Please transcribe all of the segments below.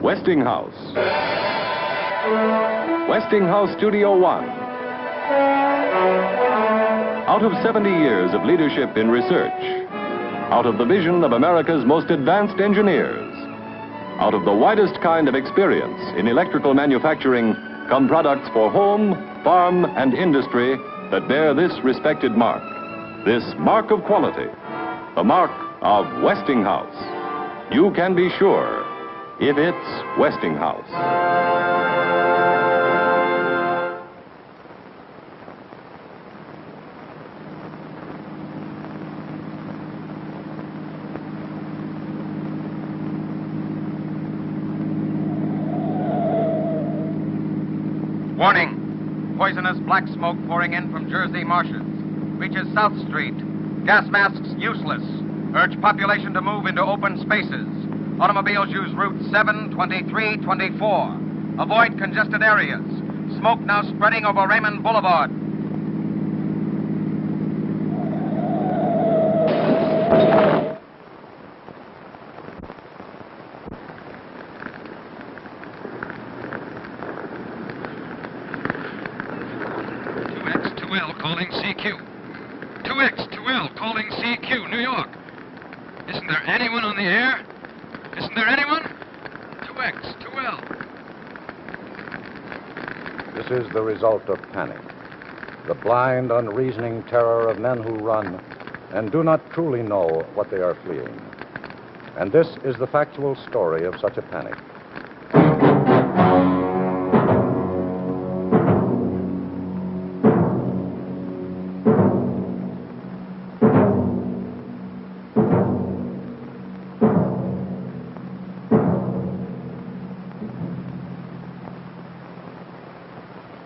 Westinghouse. Westinghouse Studio One. Out of 70 years of leadership in research, out of the vision of America's most advanced engineers, out of the widest kind of experience in electrical manufacturing, come products for home, farm, and industry that bear this respected mark. This mark of quality, the mark of Westinghouse. You can be sure if it's Westinghouse. Warning. Poisonous black smoke pouring in from Jersey marshes. Reaches South Street. Gas masks useless. Urge population to move into open spaces. Automobiles use routes 7, 23, 24. Avoid congested areas. Smoke now spreading over Raymond Boulevard. Calling CQ. 2X, 2L, calling CQ, New York. Isn't there anyone on the air? Isn't there anyone? 2X, 2L. This is the result of panic. The blind, unreasoning terror of men who run and do not truly know what they are fleeing. And this is the factual story of such a panic.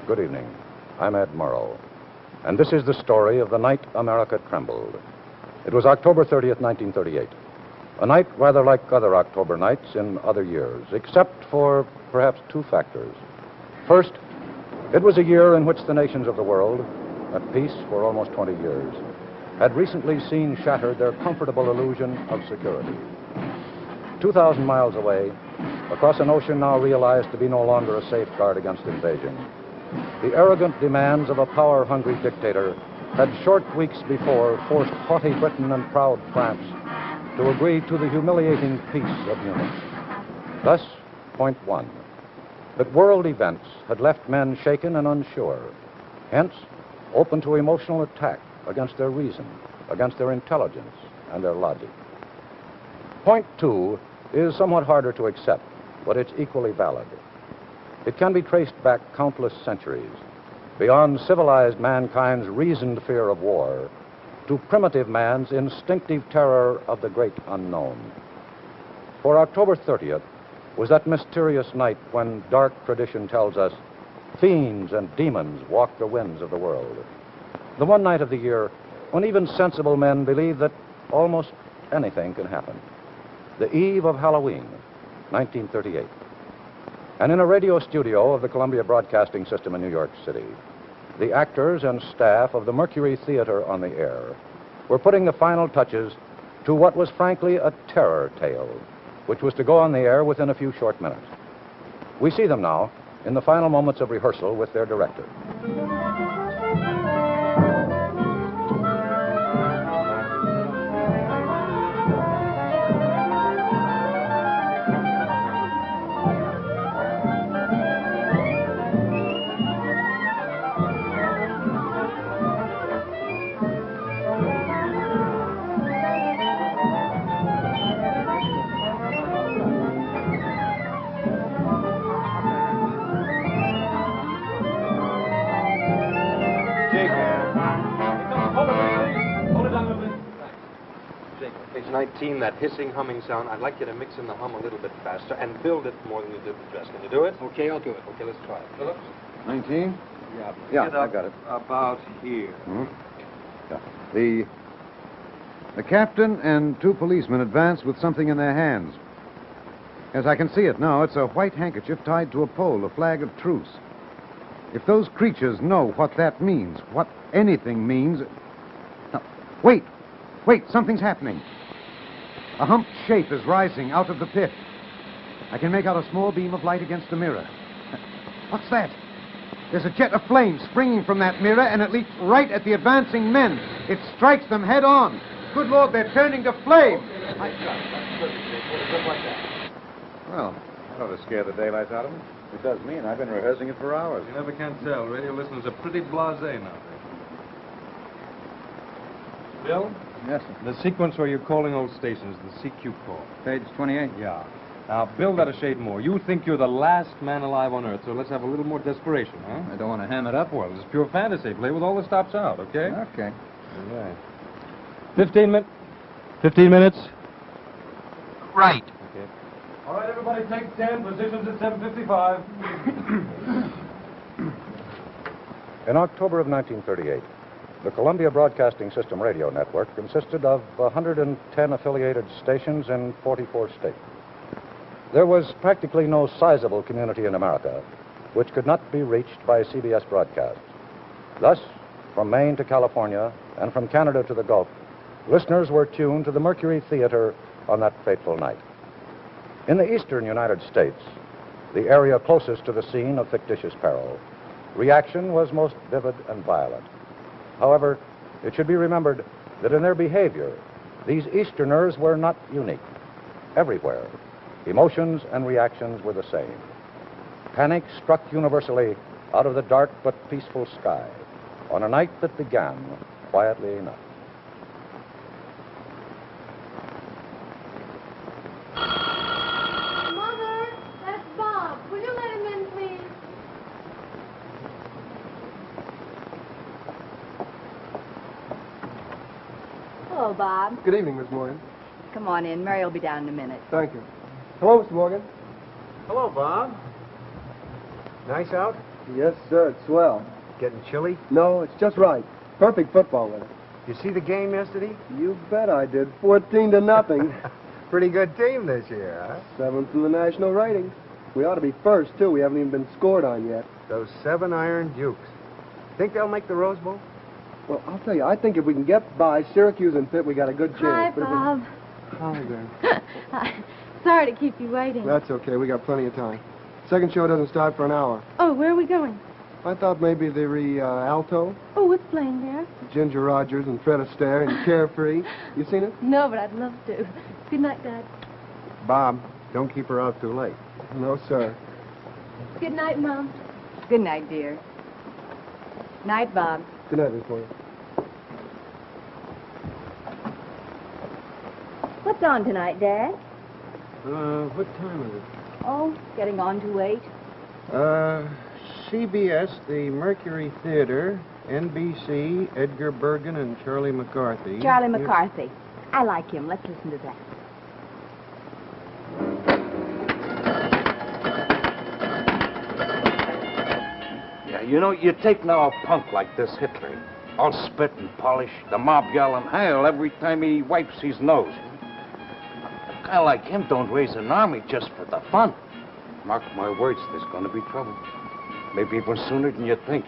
Good evening. I'm Ed Murrow, and this is the story of the night America trembled. It was October 30th, 1938. A night rather like other October nights in other years, except for perhaps two factors. First, it was a year in which the nations of the world, at peace for almost 20 years, had recently seen shattered their comfortable illusion of security. 2,000 miles away, across an ocean now realized to be no longer a safeguard against invasion, the arrogant demands of a power-hungry dictator had short weeks before forced haughty Britain and proud France to agree to the humiliating peace of Munich. Thus, point one, that world events had left men shaken and unsure, hence open to emotional attack against their reason, against their intelligence, and their logic. Point two is somewhat harder to accept, but it's equally valid. It can be traced back countless centuries, beyond civilized mankind's reasoned fear of war, to primitive man's instinctive terror of the great unknown. For October 30th was that mysterious night when dark tradition tells us fiends and demons walk the winds of the world. The one night of the year when even sensible men believe that almost anything can happen. The eve of Halloween, 1938. And in a radio studio of the Columbia Broadcasting System in New York City, the actors and staff of the Mercury Theater on the air were putting the final touches to what was frankly a terror tale, which was to go on the air within a few short minutes. We see them now in the final moments of rehearsal with their director. Page 19, that hissing, humming sound. I'd like you to mix in the hum a little bit faster and build it more than you did the dress. Can you do it? Okay, I'll do it. Okay, let's try it. Phillips? 19? Yeah. Yeah, Get up I got it. About here. Yeah. The captain and two policemen advance with something in their hands. As I can see it now, it's a white handkerchief tied to a pole, a flag of truce. If those creatures know what that means, what anything means... Now, wait, something's happening. A humped shape is rising out of the pit. I can make out a small beam of light against the mirror. What's that? There's a jet of flame springing from that mirror, and it leaps right at the advancing men. It strikes them head on. Good Lord, they're turning to flame. Well, that ought to scare the daylights out of them. It does me, and I've been rehearsing it for hours. You never can tell. Radio listeners are pretty blasé now. Bill? Yes, sir. The sequence where you're calling old stations, the CQ call. Page 28. Yeah. Now, build that a shade more. You think you're the last man alive on Earth, so let's have a little more desperation, huh? I don't want to ham it up. Well, it's pure fantasy. Play with all the stops out, okay? Okay. All right. 15 minutes? Right. Okay. All right, everybody, take 10. Positions at 7:55. In October of 1938, the Columbia Broadcasting System radio network consisted of 110 affiliated stations in 44 states. There was practically no sizable community in America which could not be reached by CBS broadcasts. Thus, from Maine to California and from Canada to the Gulf, listeners were tuned to the Mercury Theater on that fateful night. In the eastern United States, the area closest to the scene of fictitious peril, reaction was most vivid and violent. However, it should be remembered that in their behavior, these Easterners were not unique. Everywhere, emotions and reactions were the same. Panic struck universally out of the dark but peaceful sky on a night that began quietly enough. Mother, that's Bob. Will you let him in, please? Hello, Bob. Good evening, Miss Morgan. Come on in. Mary will be down in a minute. Thank you. Hello, Mr. Morgan. Hello, Bob. Nice out? Yes, sir. It's swell. Getting chilly? No, it's just right. Perfect football weather. You see the game yesterday? You bet I did. 14-0. Pretty good team this year, huh? 7th in the national ratings. We ought to be first, too. We haven't even been scored on yet. Those 7 Iron Dukes. Think they'll make the Rose Bowl? Well, I'll tell you, I think if we can get by Syracuse and Pitt, we got a good chance. Hi, But if we- Bob. Hi there. Sorry to keep you waiting. That's okay. We got plenty of time. Second show doesn't start for an hour. Oh, where are we going? I thought maybe the Alto, Oh, what's playing there? Ginger Rogers and Fred Astaire and Carefree. You seen it? No, but I'd love to. Good night, Dad. Bob, don't keep her out too late. No, sir. Good night, Mom. Good night, dear. Night, Bob. Good night, Miss Morgan. What's on tonight, Dad? What time is it? Oh, getting on to 8. CBS, the Mercury Theater, NBC, Edgar Bergin and Charlie McCarthy. Charlie McCarthy. I like him. Let's listen to that. Yeah, you know, you take now a punk like this Hitler, all spit and polish, the mob yelling hail every time he wipes his nose. A guy like him don't raise an army just for the fun. Mark my words, there's gonna be trouble. Maybe even sooner than you think.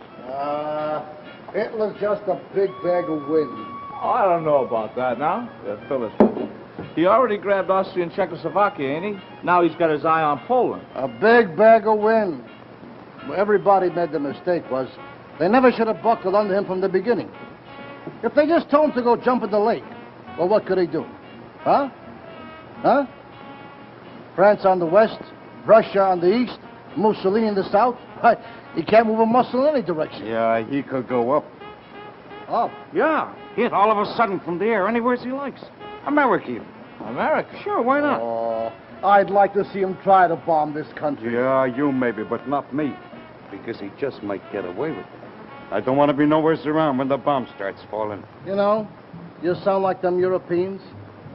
Hitler's just a big bag of wind. Oh, I don't know about that now. Phyllis. He already grabbed Austria and Czechoslovakia, ain't he? Now he's got his eye on Poland. A big bag of wind. Well, everybody made the mistake was they never should have buckled under him from the beginning. If they just told him to go jump in the lake, well, what could he do? Huh? Huh? France on the west, Russia on the east, Mussolini in the south. He can't move a muscle in any direction. Yeah, he could go up. Up? Yeah, hit all of a sudden from the air, anywhere he likes. America even. America? Sure, why not? Oh, I'd like to see him try to bomb this country. Yeah, you maybe, but not me. Because he just might get away with it. I don't want to be nowhere around when the bomb starts falling. You know, you sound like them Europeans.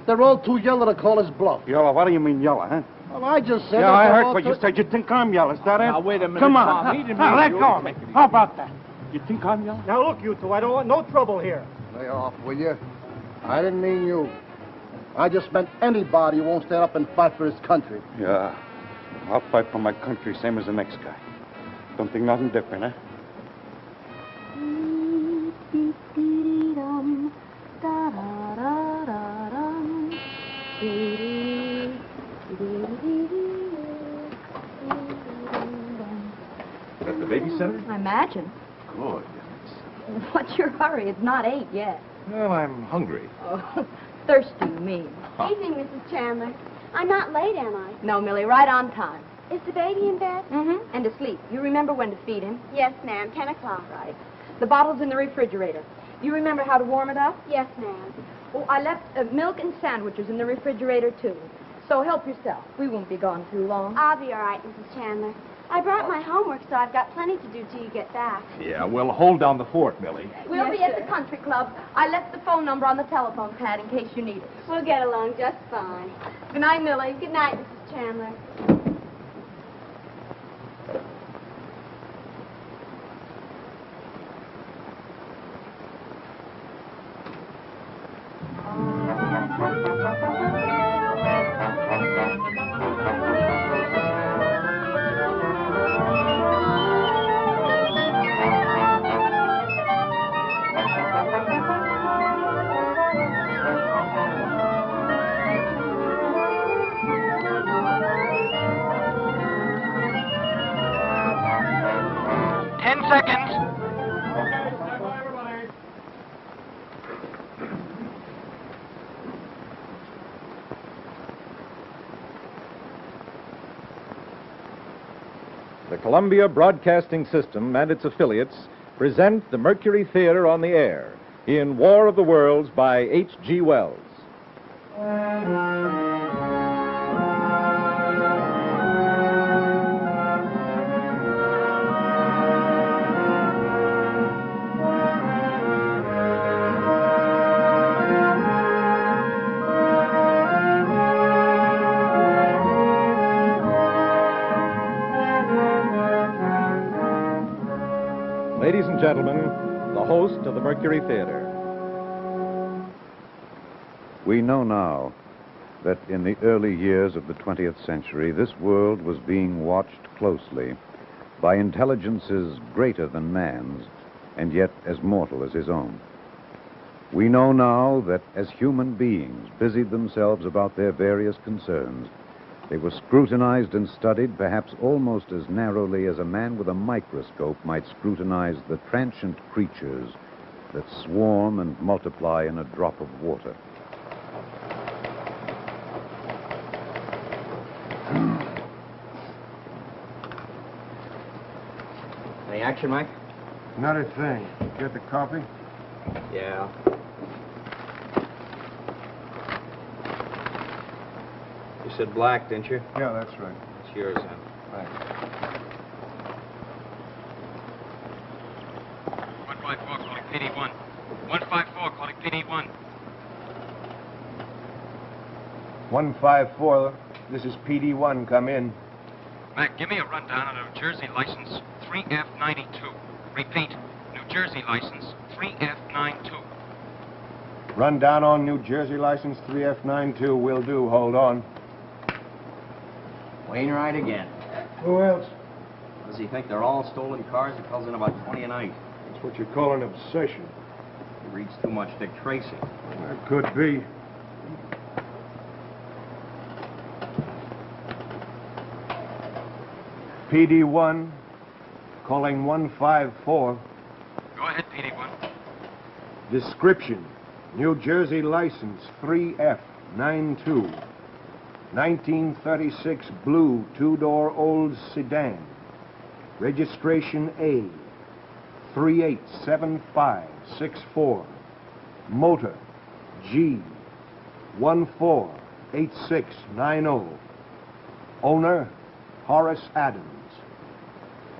They're all too yellow to call us bluff. Yellow? What do you mean yellow, huh? Well, I just said... Yeah, I heard what you said. You think I'm yellow, is that it? Now, wait a minute, Come Tom. on. He didn't Now, mean let you. go of me. How about that? You think I'm yellow? Now, look, you two, I don't want no trouble here. Lay off, will you? I didn't mean you. I just meant anybody who won't stand up and fight for his country. Yeah. I'll fight for my country, same as the next guy. Don't think nothing different, huh? babysitter? I imagine. Good. What's your hurry? It's not 8 yet. Well, I'm hungry. Oh, thirsty, you mean. Evening, Mrs. Chandler. I'm not late, am I? No, Millie, right on time. Is the baby in bed? Mm-hmm. And asleep. You remember when to feed him? Yes, ma'am. 10 o'clock. Right. The bottle's in the refrigerator. You remember how to warm it up? Yes, ma'am. Oh, I left milk and sandwiches in the refrigerator, too. So help yourself. We won't be gone too long. I'll be all right, Mrs. Chandler. I brought my homework, so I've got plenty to do till you get back. Yeah, well, hold down the fort, Millie. We'll be at the country club. I left the phone number on the telephone pad in case you need it. We'll get along just fine. Good night, Millie. Good night, Mrs. Chandler. The Columbia Broadcasting System and its affiliates present the Mercury Theater on the Air in War of the Worlds by H.G. Wells. Ladies and gentlemen, the host of the Mercury Theater. We know now that in the early years of the 20th century, this world was being watched closely by intelligences greater than man's and yet as mortal as his own. We know now that as human beings busied themselves about their various concerns, they were scrutinized and studied perhaps almost as narrowly as a man with a microscope might scrutinize the transient creatures that swarm and multiply in a drop of water. Any action, Mike? Not a thing. Get the coffee? Yeah. You said black, didn't you? Yeah, that's right. It's yours, then. Thanks. 154, calling PD 1. 154, calling PD 1. 154, this is PD1. Come in. Mac, give me a rundown on New Jersey license 3F92. Repeat, New Jersey license 3F92. Rundown on New Jersey license 3F92 will do. Hold on. Wainwright again. Who else? Does he think they're all stolen cars? He calls in about 20 a night. That's what you call an obsession. He reads too much Dick Tracy. That could be. PD1, calling 154. Go ahead, PD 1. Description, New Jersey license 3F92. 1936 blue two-door old sedan. Registration A 387564. Motor G 148690. Owner Horace Adams.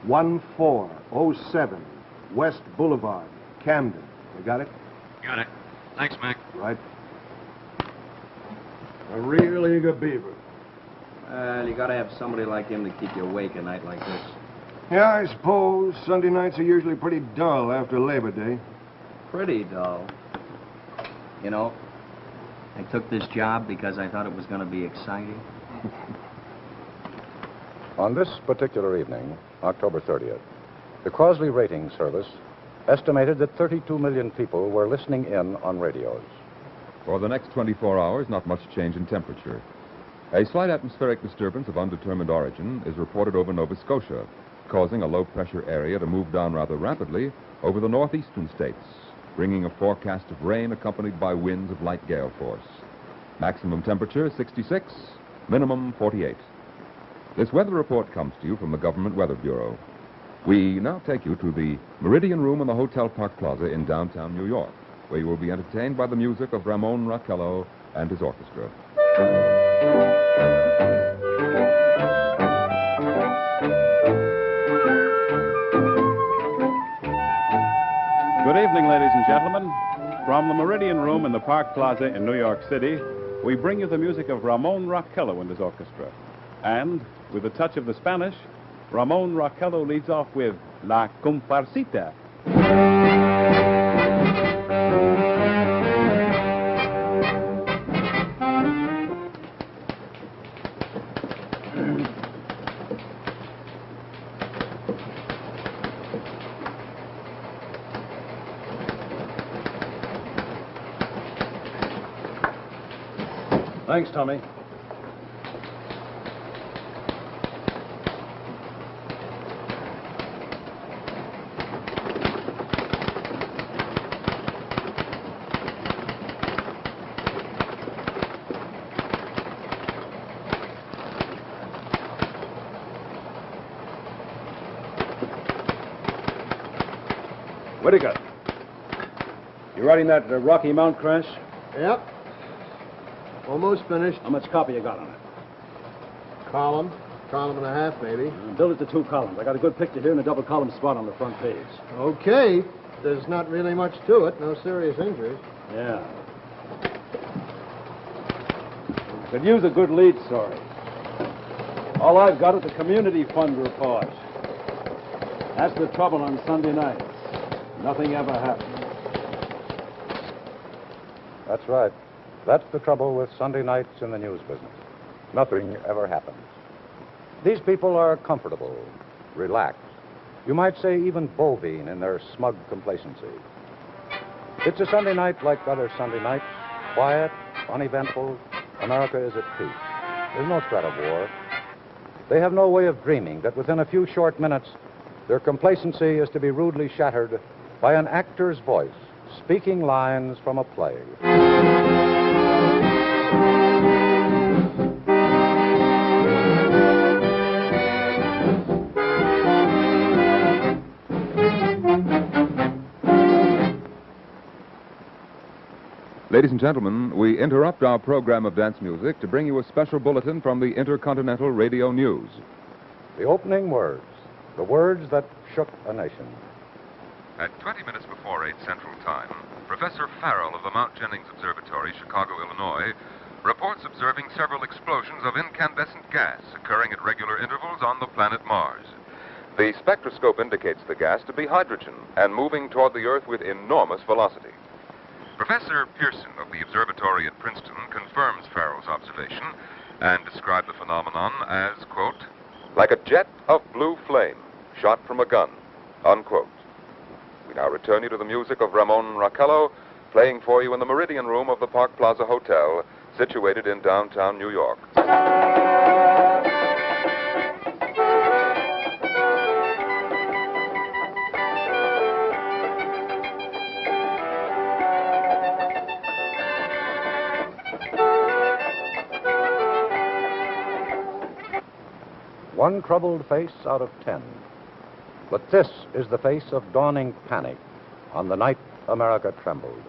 1407 West Boulevard, Camden. You got it? Got it. Thanks, Mac. Right. A real eager beaver. Well, you gotta have somebody like him to keep you awake a night like this. Yeah, I suppose Sunday nights are usually pretty dull after Labor Day. Pretty dull. You know, I took this job because I thought it was gonna be exciting. On this particular evening, October 30th, the Crosley Rating Service estimated that 32 million people were listening in on radios. For the next 24 hours, not much change in temperature. A slight atmospheric disturbance of undetermined origin is reported over Nova Scotia. causing a low-pressure area to move down rather rapidly over the northeastern states, bringing a forecast of rain accompanied by winds of light gale force. Maximum temperature 66, minimum 48. This weather report comes to you from the Government Weather Bureau. We now take you to the Meridian Room in the Hotel Park Plaza in downtown New York, where you will be entertained by the music of Ramon Raquello and his orchestra. Good evening, ladies and gentlemen. From the Meridian Room in the Park Plaza in New York City, we bring you the music of Ramon Raquello and his orchestra. And, with a touch of the Spanish, Ramon Raquello leads off with La Comparsita. Thanks, Tommy. Whittaker, you writing that Rocky Mount crash? Yep. Almost finished. How much copy you got on it? Column and a half, maybe. Build it to 2 columns. I got a good picture here and a double column spot on the front page. Okay. There's not really much to it. No serious injuries. Yeah. Could use a good lead story. All I've got is a community fund report. That's the trouble on Sunday nights. Nothing ever happens. That's right. That's the trouble with Sunday nights in the news business. Nothing ever happens. These people are comfortable, relaxed. You might say even bovine in their smug complacency. It's a Sunday night like other Sunday nights. Quiet, uneventful. America is at peace. There's no threat of war. They have no way of dreaming that within a few short minutes, their complacency is to be rudely shattered by an actor's voice speaking lines from a play. Ladies and gentlemen, we interrupt our program of dance music to bring you a special bulletin from the Intercontinental Radio News. The opening words, the words that shook a nation. At 20 minutes before 8 Central Time, Professor Farrell of the Mount Jennings Observatory, Chicago, Illinois, reports observing several explosions of incandescent gas occurring at regular intervals on the planet Mars. The spectroscope indicates the gas to be hydrogen and moving toward the Earth with enormous velocity. Professor Pearson of the observatory at Princeton confirms Farrell's observation and described the phenomenon as, quote, like a jet of blue flame shot from a gun, unquote. We now return you to the music of Ramon Raquello, playing for you in the Meridian Room of the Park Plaza Hotel, situated in downtown New York. One troubled face out of 10. But this is the face of dawning panic on the night America trembled.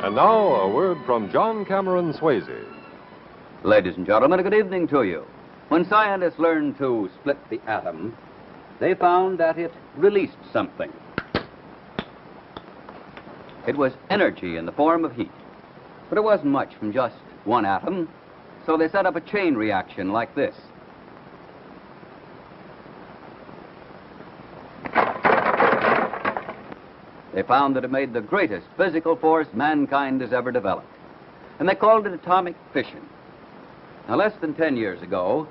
And now, a word from John Cameron Swazee. Ladies and gentlemen, a good evening to you. When scientists learned to split the atom, they found that it released something. It was energy in the form of heat. But it wasn't much from just one atom, so they set up a chain reaction like this. They found that it made the greatest physical force mankind has ever developed. And they called it atomic fission. Now, less than 10 years ago,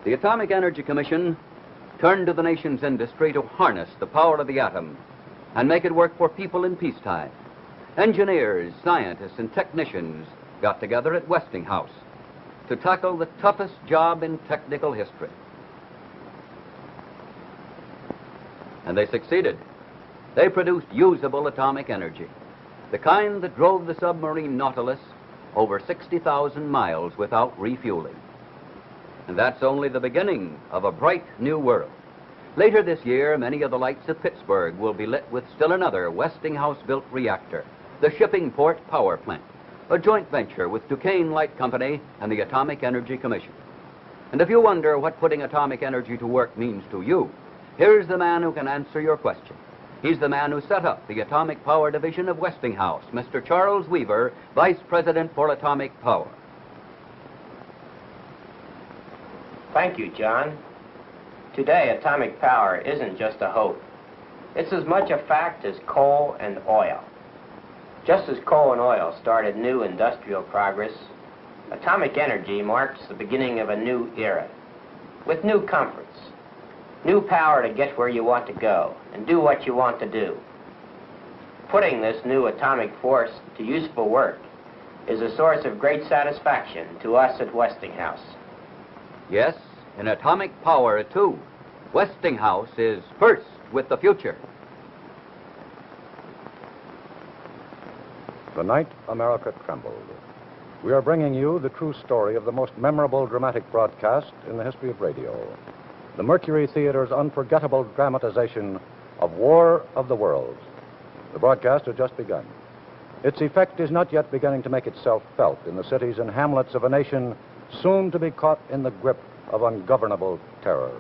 the Atomic Energy Commission turned to the nation's industry to harness the power of the atom and make it work for people in peacetime. Engineers, scientists, and technicians got together at Westinghouse to tackle the toughest job in technical history. And they succeeded. They produced usable atomic energy, the kind that drove the submarine Nautilus over 60,000 miles without refueling. And that's only the beginning of a bright new world. Later this year, many of the lights of Pittsburgh will be lit with still another Westinghouse-built reactor, the Shippingport Power Plant, a joint venture with Duquesne Light Company and the Atomic Energy Commission. And if you wonder what putting atomic energy to work means to you, here's the man who can answer your question. He's the man who set up the Atomic Power Division of Westinghouse, Mr. Charles Weaver, Vice President for Atomic Power. Thank you, John. Today, atomic power isn't just a hope. It's as much a fact as coal and oil. Just as coal and oil started new industrial progress, atomic energy marks the beginning of a new era, with new comforts, new power to get where you want to go and do what you want to do. Putting this new atomic force to useful work is a source of great satisfaction to us at Westinghouse. Yes, in atomic power, too. Westinghouse is first with the future. The Night America Trembled. We are bringing you the true story of the most memorable dramatic broadcast in the history of radio. The Mercury Theater's unforgettable dramatization of War of the Worlds. The broadcast has just begun. Its effect is not yet beginning to make itself felt in the cities and hamlets of a nation soon to be caught in the grip of ungovernable terror.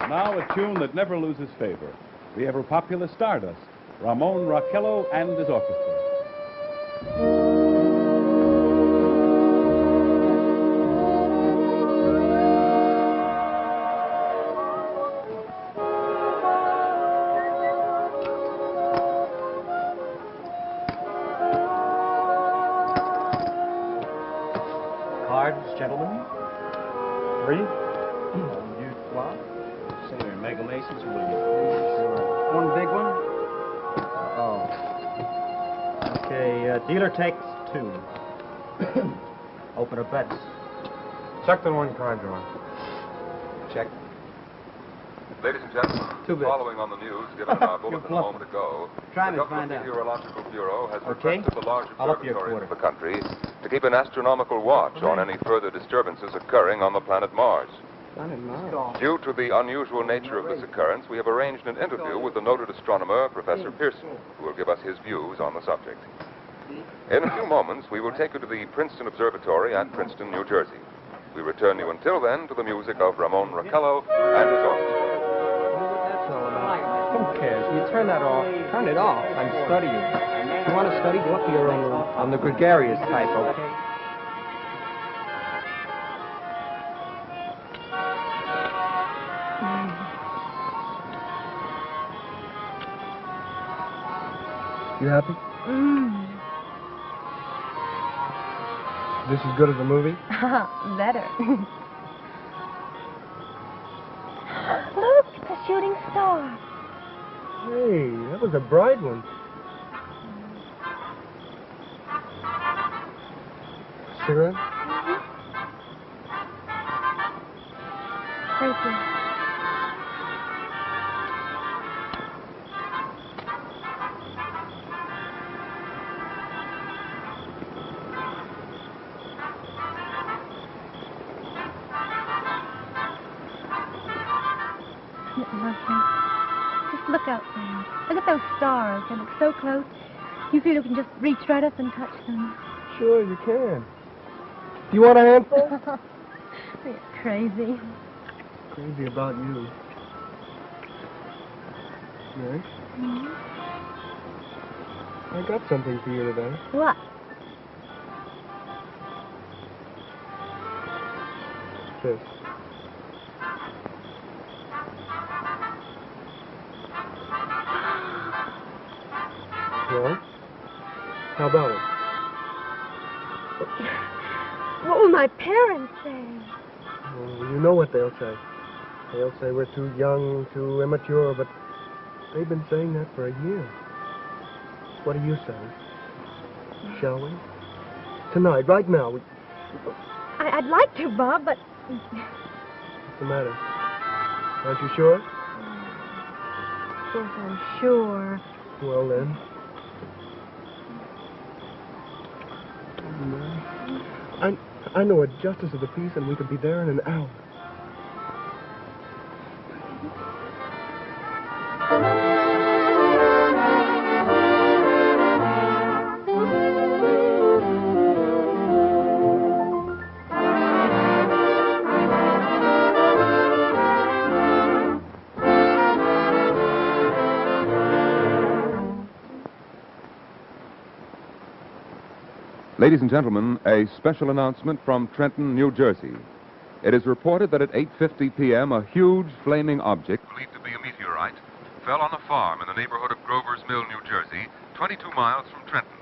Now a tune that never loses favor. The ever-popular Stardust, Ramon Raquello and his orchestra. Cards, gentlemen. 3. You flop. Singer, Mega Masons, will you? Sure. One big one? Oh. Okay, dealer takes 2. Open a bet. Check the one card drawn. Check. Ladies and gentlemen, following on the news given in our bulletin a moment ago, Try the to Government find out. Meteorological Bureau has Okay. requested the large I'll up your observatories of the country to keep an astronomical watch on any further disturbances occurring on the planet Mars. Due to the unusual nature of this occurrence, we have arranged an interview with the noted astronomer, Professor Pearson, who will give us his views on the subject. In a few moments, we will take you to the Princeton Observatory at Princeton, New Jersey. We return you until then to the music of Ramon Raquello and his orchestra. Who cares? You turn that off. Turn it off. I'm studying. If you want to study, go up to your own room. I'm the gregarious type, okay? You happy? This as good as the movie? Better. Look, it's a shooting star. Hey, that was a bright one. Cigarette? Thank you. Nothing. Just look out there. Look at those stars. They look so close. You feel you can just reach right up and touch them. Sure, you can. You want a handful? You're crazy. Crazy about you. Mary? I got something for you today. What? This. Well, how about it? What will my parents say? Well, you know what they'll say. They'll say we're too young, too immature, but they've been saying that for a year. What do you say? Shall we? Tonight, right now. I'd like to, Bob, but... What's the matter? Aren't you sure? Of course I'm sure. Well, then. I know a justice of the peace, and we could be there in an hour. Ladies and gentlemen, a special announcement from Trenton, New Jersey. It is reported that at 8:50 p.m., a huge flaming object, believed to be a meteorite, fell on a farm in the neighborhood of Grover's Mill, New Jersey, 22 miles from Trenton.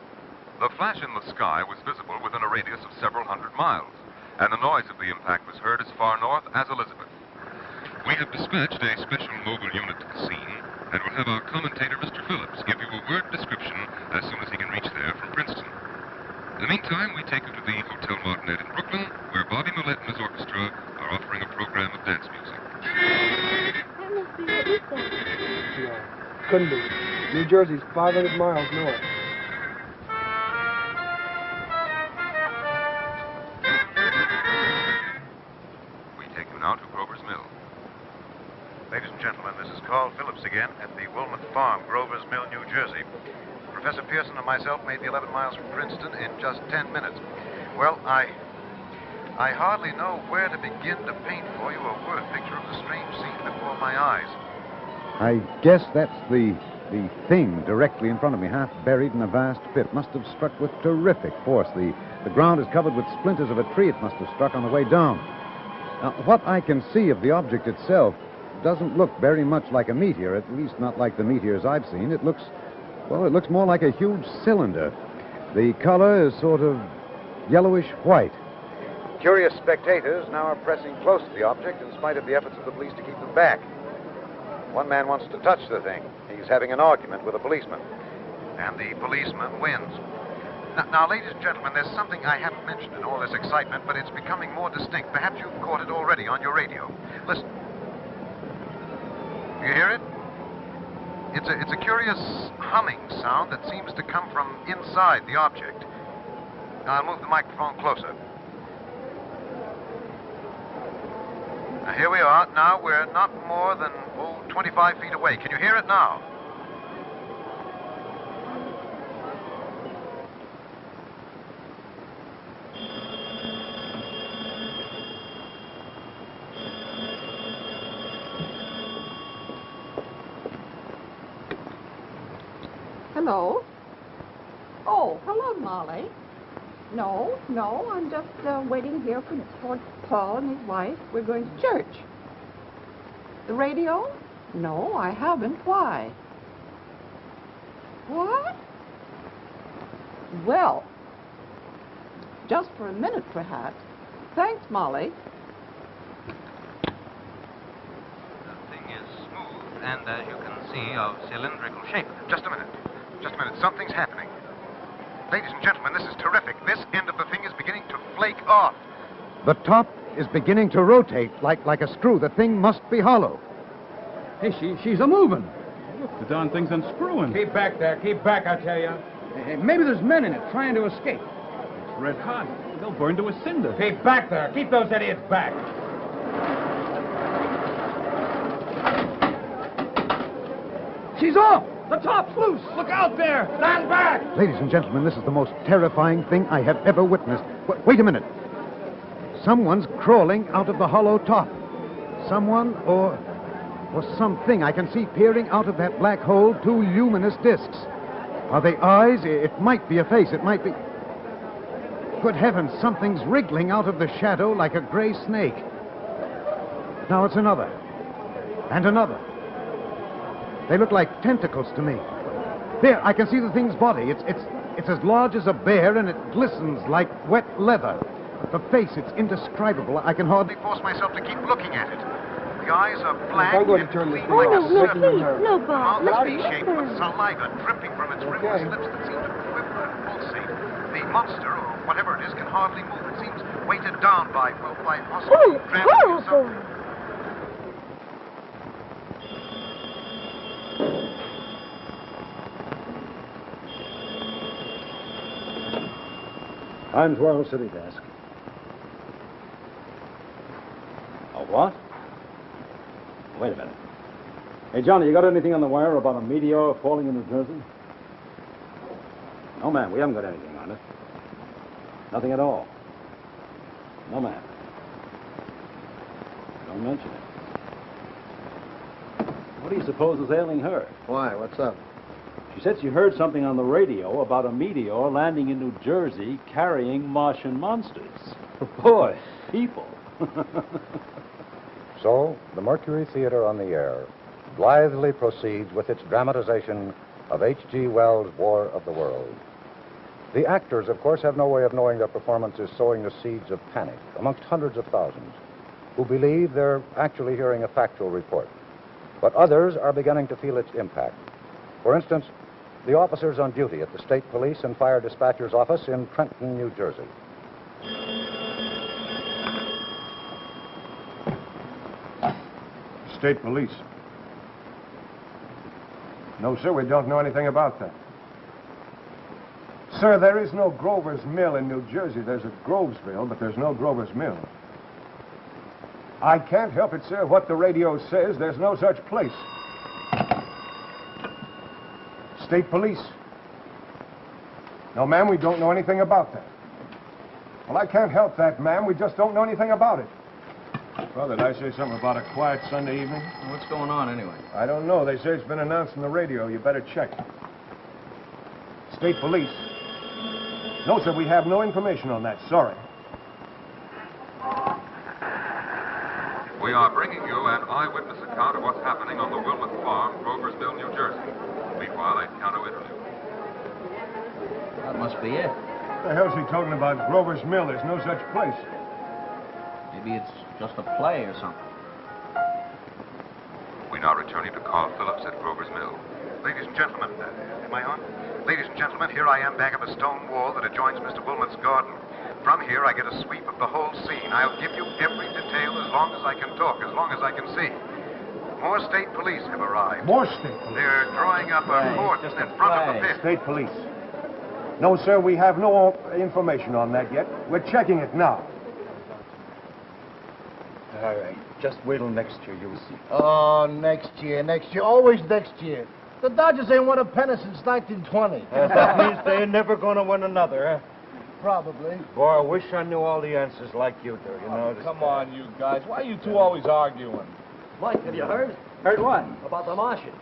The flash in the sky was visible within a radius of several hundred miles, and the noise of the impact was heard as far north as Elizabeth. We have dispatched a special mobile unit to the scene, and will have our commentator, Mr. Phillips, give you a word description as soon as he can reach there from Princeton. In the meantime, we take you to the Hotel Martinet in Brooklyn, where Bobby Millett and his orchestra are offering a program of dance music. That must be what you said. No, couldn't be. New Jersey's 500 miles north. We take you now to Grover's Mill. Ladies and gentlemen, this is Carl Phillips again at the Wilmot Farm, Grover's Mill, New Jersey. Professor Pearson and myself made the 11 miles from Princeton in just 10 minutes. Well, I hardly know where to begin to paint for you a word picture of the strange scene before my eyes. I guess that's the thing directly in front of me, half buried in a vast pit. Must have struck with terrific force. The ground is covered with splinters of a tree it must have struck on the way down. Now, what I can see of the object itself doesn't look very much like a meteor, at least not like the meteors I've seen. It looks more like a huge cylinder. The color is sort of yellowish white. Curious spectators now are pressing close to the object in spite of the efforts of the police to keep them back. One man wants to touch the thing. He's having an argument with a policeman. And the policeman wins. Now, ladies and gentlemen, there's something I haven't mentioned in all this excitement, but it's becoming more distinct. Perhaps you've caught it already on your radio. Listen. You hear it? It's a curious humming sound that seems to come from inside the object. Now, I'll move the microphone closer. Now, here we are. Now, we're not more than, 25 feet away. Can you hear it now? Hello? Oh, hello, Molly. No, I'm just waiting here for Paul and his wife. We're going to church. The radio? No, I haven't. Why? What? Well, just for a minute, perhaps. Thanks, Molly. The thing is smooth and, as you can see, of cylindrical shape. Just a minute. Something's happening. Ladies and gentlemen, this is terrific. This end of the thing is beginning to flake off. The top is beginning to rotate like a screw. The thing must be hollow. Hey, she's a-moving. Look, the darn thing's unscrewing. Keep back there. Keep back, I tell you. Hey, maybe there's men in it trying to escape. It's red hot. They'll burn to a cinder. Keep back there. Keep those idiots back. She's off. The top's loose. Look out there. Stand back. Ladies and gentlemen, this is the most terrifying thing I have ever witnessed. Wait a minute. Someone's crawling out of the hollow top. Someone or something I can see peering out of that black hole, two luminous discs. Are they eyes? It might be a face. It might be... Good heavens, something's wriggling out of the shadow like a gray snake. Now it's another. And another. They look like tentacles to me. There, I can see the thing's body. It's as large as a bear, and it glistens like wet leather. The face, it's indescribable. I can hardly force myself to keep looking at it. The eyes are black I'm going to and turn this clean like a off. serpent. No, Bob. Mouth is V-shaped with saliva dripping from its rimless lips that seem to quiver and pulsate. The monster, or whatever it is, can hardly move. It seems weighted down by possible gravity or something. Times Royal City desk. A what? Wait a minute. Hey, Johnny, you got anything on the wire about a meteor falling in New Jersey? No, man, we haven't got anything on it. Nothing at all. No, man. Don't mention it. What do you suppose is ailing her? Why? What's up? She said she heard something on the radio about a meteor landing in New Jersey carrying Martian monsters. Boy, people. So, the Mercury Theater on the Air blithely proceeds with its dramatization of H.G. Wells' War of the Worlds. The actors, of course, have no way of knowing their performance is sowing the seeds of panic amongst hundreds of thousands who believe they're actually hearing a factual report. But others are beginning to feel its impact. For instance, the officers on duty at the State Police and Fire Dispatcher's office in Trenton, New Jersey. State Police. No, sir, we don't know anything about that. Sir, there is no Grover's Mill in New Jersey. There's a Grovesville, but there's no Grover's Mill. I can't help it, sir. What the radio says, there's no such place. State Police. No, ma'am, we don't know anything about that. Well, I can't help that, ma'am. We just don't know anything about it. Brother, did I say something about a quiet Sunday evening? What's going on, anyway? I don't know. They say it's been announced on the radio. You better check. State Police. No, sir, we have no information on that. Sorry. We are bringing you an eyewitness account of what's happening on the Wilmot Farm, Grover's Mill, New Jersey. Meanwhile, a piano interlude. That must be it. What the hell's he talking about? Grover's Mill. There's no such place. Maybe it's just a play or something. We now returning to Carl Phillips at Grover's Mill. Ladies and gentlemen, am I on? Ladies and gentlemen, here I am back of a stone wall that adjoins Mr. Wilmot's garden. From here, I get a sweep of the whole scene. I'll give you every detail as long as I can talk, as long as I can see. More state police have arrived. More state police? They're drawing up a cordon in front of the pit. State Police. No, sir, we have no information on that yet. We're checking it now. All right. Just wait till next year, you'll see. Oh, next year. Always next year. The Dodgers ain't won a pennant since 1920. That means they're never going to win another, huh? Probably. Boy, I wish I knew all the answers like you do, you know. Come on, you guys. Why are you two always arguing? Mike, have you heard? Heard what? About the Martians.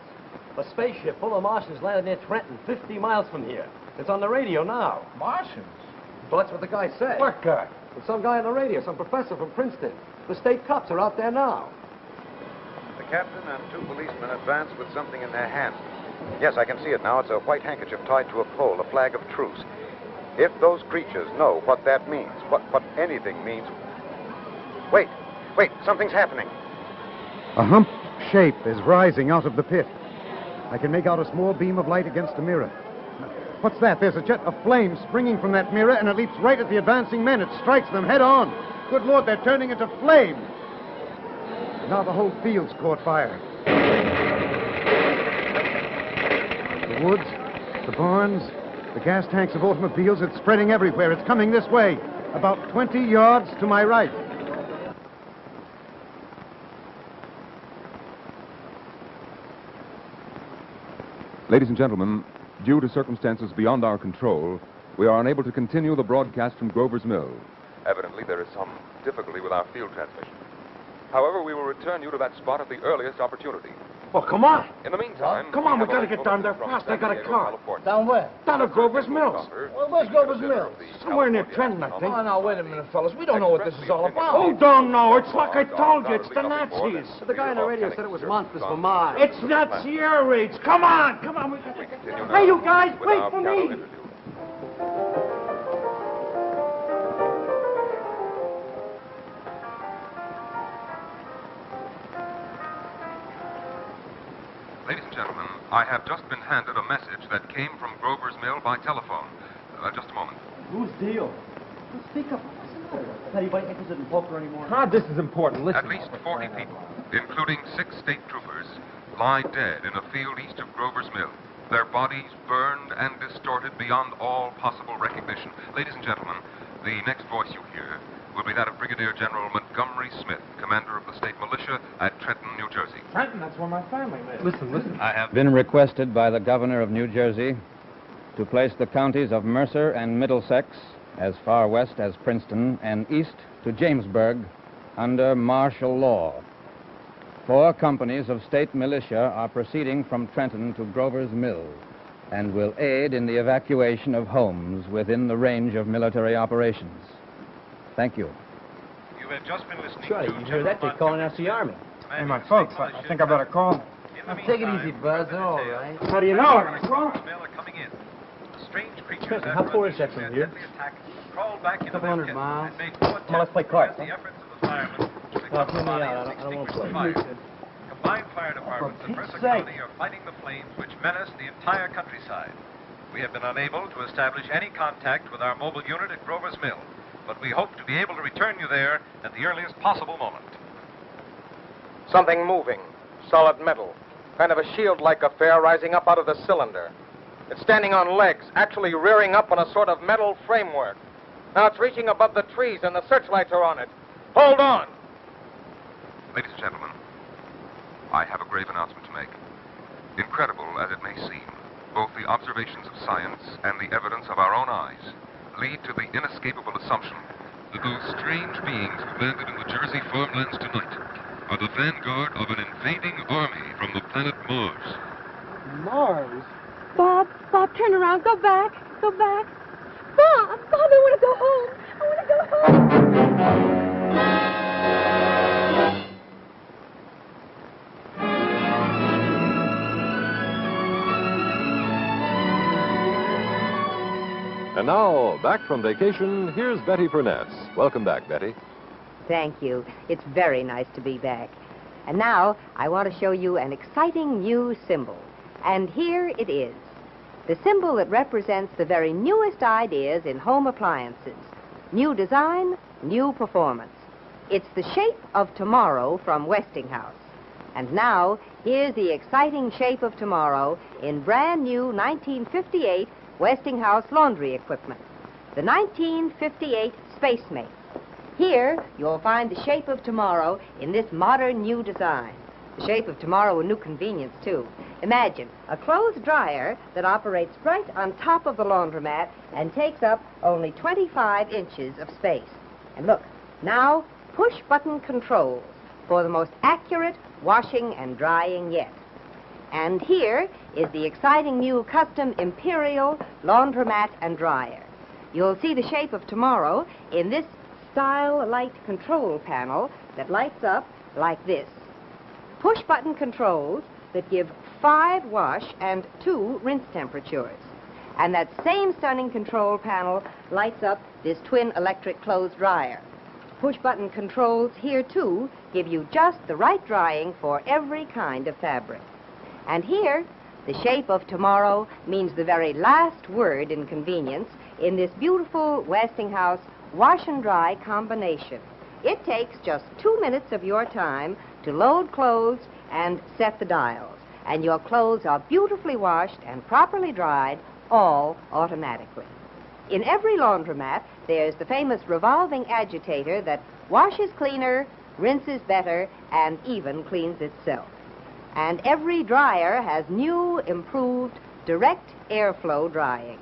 A spaceship full of Martians landed near Trenton, 50 miles from here. It's on the radio now. Martians? Well, that's what the guy said. What guy? It's some guy on the radio, some professor from Princeton. The state cops are out there now. The captain and two policemen advance with something in their hands. Yes, I can see it now. It's a white handkerchief tied to a pole, a flag of truce. If those creatures know what that means, what anything means... Wait, something's happening. A hump shape is rising out of the pit. I can make out a small beam of light against the mirror. What's that? There's a jet of flame springing from that mirror, and it leaps right at the advancing men. It strikes them head on. Good Lord, they're turning into flame. Now the whole field's caught fire. The woods, the barns, the gas tanks of automobiles, it's spreading everywhere. It's coming this way, about 20 yards to my right. Ladies and gentlemen, due to circumstances beyond our control, we are unable to continue the broadcast from Grover's Mill. Evidently, there is some difficulty with our field transmission. However, we will return you to that spot at the earliest opportunity. Well, come on. In the meantime... Come on, we gotta get down there fast. I got a car. Down where? Down at Grover's Mills. Well, where's Grover's Mills? Somewhere near Trenton, I think. Oh, now, wait a minute, fellas. We don't know what this is all about. Oh, don't know. It's like I told you. It's the Nazis. The guy on the radio said it was monsters from Mars. It's Nazi air raids. Come on. We got to... Hey, you guys, wait for me. I have just been handed a message that came from Grover's Mill by telephone. Just a moment. Whose deal? Speak up. What's the matter? Anybody interested in poker anymore? This is important. Listen. At least 40 people, including 6 state troopers, lie dead in a field east of Grover's Mill. Their bodies burned and distorted beyond all possible recognition. Ladies and gentlemen, the next voice you hear will be that of Brigadier General Montgomery Smith, commander of the state militia at Trenton, New Jersey. Trenton, that's where my family lives. Listen. I have been requested by the governor of New Jersey to place the counties of Mercer and Middlesex as far west as Princeton and east to Jamesburg under martial law. 4 companies of state militia are proceeding from Trenton to Grover's Mill and will aid in the evacuation of homes within the range of military operations. Thank you. You have just been listening Sure, to you hear that? They're calling us the Army. Hey, my folks, I think I better call. Now, take it easy, Buzz. They're all right. How do you know I'm gonna call? Coming in. Strange creatures Trenton, how far is that from here? crawled back into Couple hundred miles. Come on, let's play cards. The efforts of the firemen to Hear recover me bodies out. and I don't want extinguish to the play. fire. Combined fire departments in Mercer County are fighting the flames which menace the entire countryside. We have been unable to establish any contact with our mobile unit at Grover's Mill, but we hope to be able to return you there at the earliest possible moment. Something moving, solid metal, kind of a shield-like affair rising up out of the cylinder. It's standing on legs, actually rearing up on a sort of metal framework. Now it's reaching above the trees and the searchlights are on it. Hold on! Ladies and gentlemen, I have a grave announcement to make. Incredible as it may seem, both the observations of science and the evidence of our own eyes lead to the inescapable assumption that those strange beings who landed in the Jersey farmlands tonight are the vanguard of an invading army from the planet Mars. Mars? Bob, turn around. Go back. Go back. Bob, I want to go home. I want to go home. And now, back from vacation, here's Betty Furness. Welcome back, Betty. Thank you. It's very nice to be back. And now, I want to show you an exciting new symbol. And here it is. The symbol that represents the very newest ideas in home appliances. New design, new performance. It's the shape of tomorrow from Westinghouse. And now, here's the exciting shape of tomorrow in brand new 1958 Westinghouse laundry equipment. The 1958 Space Mate. Here, you'll find the shape of tomorrow in this modern new design. The shape of tomorrow, a new convenience, too. Imagine a clothes dryer that operates right on top of the laundromat and takes up only 25 inches of space. And look, now push-button controls for the most accurate washing and drying yet. And here is the exciting new custom Imperial laundromat and dryer. You'll see the shape of tomorrow in this style light control panel that lights up like this. Push-button controls that give 5 wash and 2 rinse temperatures. And that same stunning control panel lights up this twin electric clothes dryer. Push-button controls here, too, give you just the right drying for every kind of fabric. And here, the shape of tomorrow means the very last word in convenience in this beautiful Westinghouse wash and dry combination. It takes just 2 minutes of your time to load clothes and set the dials. And your clothes are beautifully washed and properly dried, all automatically. In every laundromat, there's the famous revolving agitator that washes cleaner, rinses better, and even cleans itself. And every dryer has new, improved, direct airflow drying.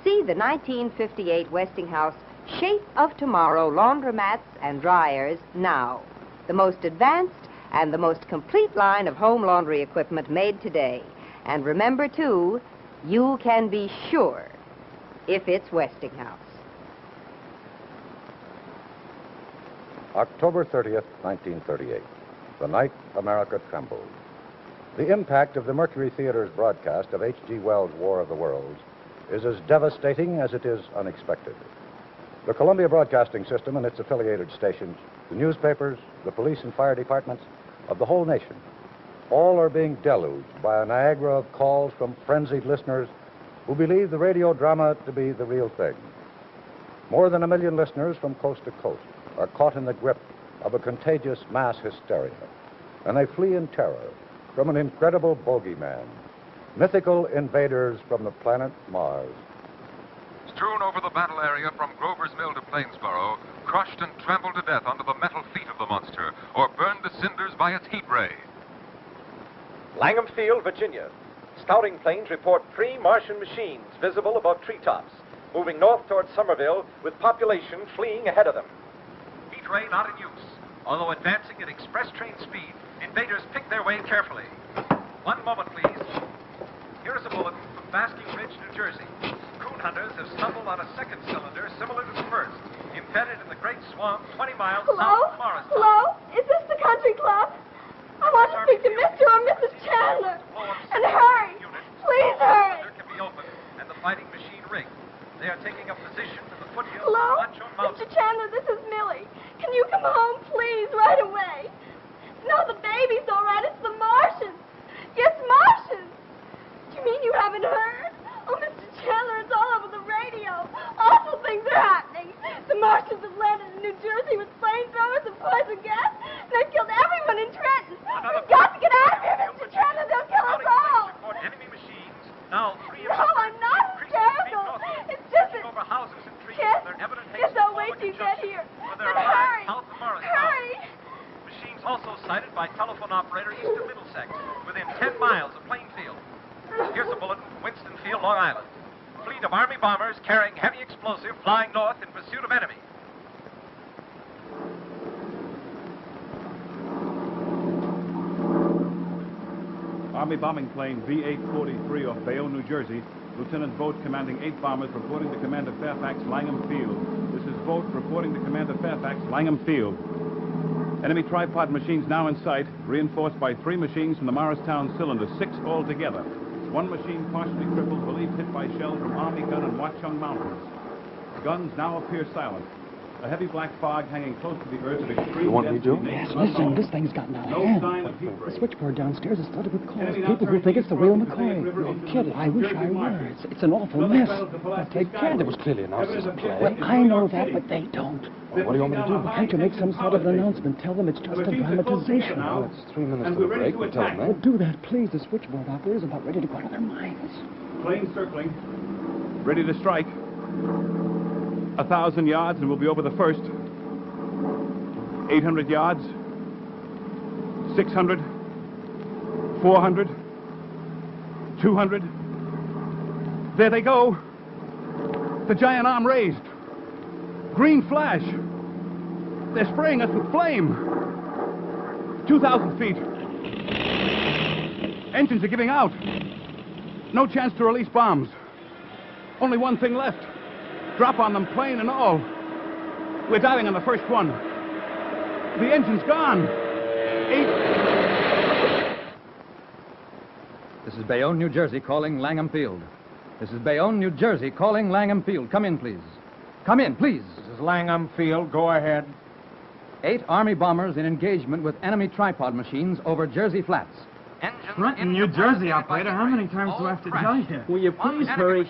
See the 1958 Westinghouse Shape of Tomorrow laundromats and dryers now. The most advanced and the most complete line of home laundry equipment made today. And remember, too, you can be sure if it's Westinghouse. October 30th, 1938. The Night America Trembled. The impact of the Mercury Theater's broadcast of H.G. Wells' War of the Worlds is as devastating as it is unexpected. The Columbia Broadcasting System and its affiliated stations, the newspapers, the police and fire departments of the whole nation All are being deluged by a Niagara of calls from frenzied listeners who believe the radio drama to be the real thing. More than 1 million listeners from coast to coast are caught in the grip of a contagious mass hysteria, and they flee in terror from an incredible bogeyman, mythical invaders from the planet Mars. Strewn over the battle area from Grover's Mill to Plainsboro, crushed and trampled to death under the metal feet of the monster, or burned to cinders by its heat ray. Langham Field, Virginia. Scouting planes report 3 Martian machines visible above treetops, moving north toward Somerville with population fleeing ahead of them. Heat ray not in use. Although advancing at express train speed, invaders pick their way carefully. One moment, please. Here's a bulletin from Basking Ridge, New Jersey. Coon hunters have stumbled on a second cylinder similar to the first, embedded in the Great Swamp 20 miles south of Morristown. Hello? Is this the country club? I want to speak to Mr. or Mrs. Chandler. And hurry. Please hurry. Can be opened and the fighting machine rigged. They are taking up position in the foothills Hello? of Wancho Mountain. Mr. Chandler, this is Millie. Can you come home, please, right away? No, the baby's all right. It's the Martians. Yes, Martians. Do you mean you haven't heard? Oh, Mr. Chandler, it's all over the radio. Awful things are happening. The Martians have landed in New Jersey with flamethrowers and poison gas, and they've killed everyone in Trenton. We've got to get out of here, Mr. Chandler. They'll kill us all. Enemy machines. Now, 3 of No, I'm not hysterical. It's just that... over houses and trees. Yes, They're evident yes, I'll wait till you get here. But hurry. South of Morristown. Hurry. Machines also sighted by telephone operator east of Middlesex, within 10 miles of Plainfield. Here's a bulletin from Winstonfield, Long Island. Fleet of Army bombers carrying heavy explosive flying north in pursuit of enemy. Army bombing plane V-843 off Bayonne, New Jersey. Lieutenant Vogt commanding 8 bombers reporting to Commander Fairfax, Langham Field. This is Vogt reporting to Commander Fairfax, Langham Field. Enemy tripod machines now in sight, reinforced by 3 machines from the Morristown cylinder, 6 altogether. 1 machine partially crippled, believed hit by shells from Army gun and Watchung Mountains. Guns now appear silent. A heavy black fog hanging close to the earth of extreme You want me to? density. Yes, listen, this thing's gotten out of No hand. sign of heat ray. The switchboard downstairs is flooded with calls. Enemy People who now think it's the real turning McCoy. River No into the kidding. I wish I Jersey were. Martians. It's an awful Well, mess. they failed to pull out They the can. There was sky. clearly an Evidence officer of play. hit I know New York that, City. but they don't. They're What do you want me to do? putting down Can't you make some sort of an announcement? Tell them it's just a machines are close dramatization. together now, Well, it's 3 minutes and to we're the ready break. to We'll tell them attack. that. Well, do that, please. The switchboard operator's about ready to go out of their minds. Plane circling, ready to strike. 1,000 yards and we'll be over the first. 800 yards. 600. 400. 200. There they go. The giant arm raised. Green flash. They're spraying us with flame. 2,000 feet. Engines are giving out. No chance to release bombs. Only one thing left. Drop on them, plane and all. We're diving on the first one. The engine's gone. 8. This is Bayonne, New Jersey, calling Langham Field. This is Bayonne, New Jersey, calling Langham Field. Come in, please. Come in, please. This is Langham Field. Go ahead. 8 Army bombers in engagement with enemy tripod machines over Jersey Flats. Trenton, New Jersey, operator. How many times do I have to tell you? Will you please hurry?